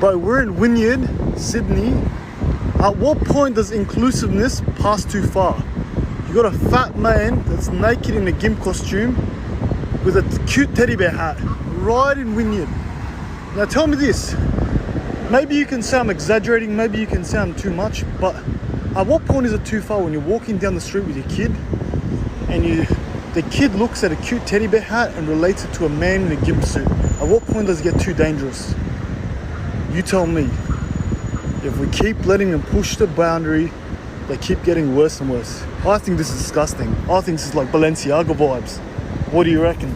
Bro, we're in Wynyard, Sydney. At what point does inclusiveness pass too far? You got a fat man that's naked in a gimp costume with a cute teddy bear hat right in Wynyard. Now tell me this, maybe you can say I'm exaggerating, maybe you can say I'm too much, but at what point is it too far when you're walking down the street with your kid and the kid looks at a cute teddy bear hat and relates it to a man in a gimp suit? At what point does it get too dangerous? You tell me. If we keep letting them push the boundary, they keep getting worse and worse. I think this is disgusting. I think this is like Balenciaga vibes. What do you reckon?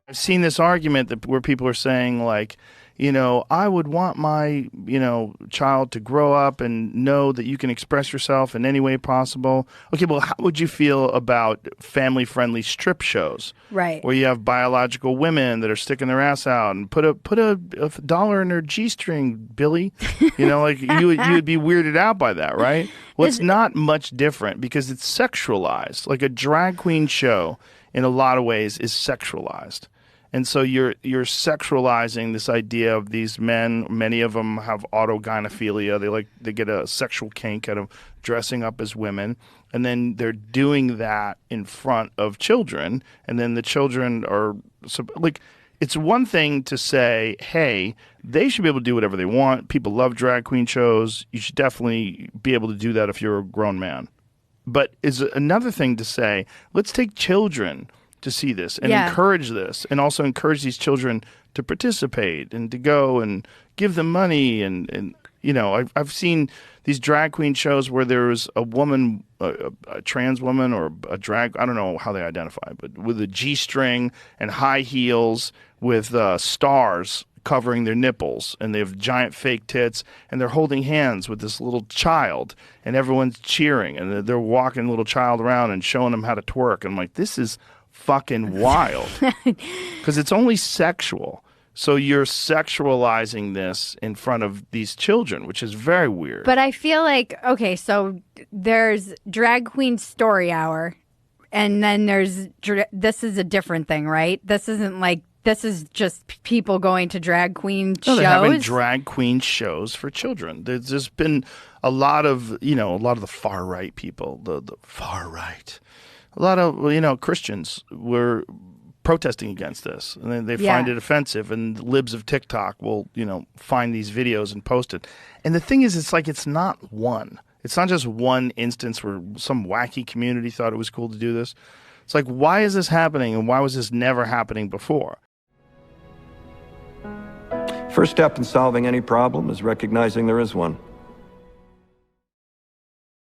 I've seen this argument that where people are saying like, I would want my, child to grow up and know that you can express yourself in any way possible. Okay, well, how would you feel about family-friendly strip shows? Right. Where you have biological women that are sticking their ass out and put a dollar in their G-string, Billy. Like you would be weirded out by that, right? Well, it's not much different because it's sexualized. Like a drag queen show in a lot of ways is sexualized. And so you're sexualizing this idea of these men. Many of them have autogynephilia. They get a sexual kink out of dressing up as women, and then they're doing that in front of children. And then the children are like, it's one thing to say, hey, they should be able to do whatever they want. People love drag queen shows. You should definitely be able to do that if you're a grown man. But it's another thing to say, let's take children to see this and encourage this, and also encourage these children to participate and to go and give them money. And I've seen these drag queen shows where there's a woman, a trans woman or a drag, I don't know how they identify, but with a G-string and high heels with stars covering their nipples, and they have giant fake tits, and they're holding hands with this little child, and everyone's cheering, and they're walking the little child around and showing them how to twerk. And I'm like, this is fucking wild, because it's only sexual. So you're sexualizing this in front of these children, which is very weird. But I feel like, okay, so there's Drag Queen Story Hour, and then this is a different thing, right? This isn't like, this is just people going to drag queen shows. They're having drag queen shows for children. There's just been a lot of the far right people, the far right. A lot of, Christians were protesting against this, and then they find it offensive, and the libs of TikTok will, find these videos and post it. And the thing is, it's not one. It's not just one instance where some wacky community thought it was cool to do this. It's like, why is this happening, and why was this never happening before? First step in solving any problem is recognizing there is one.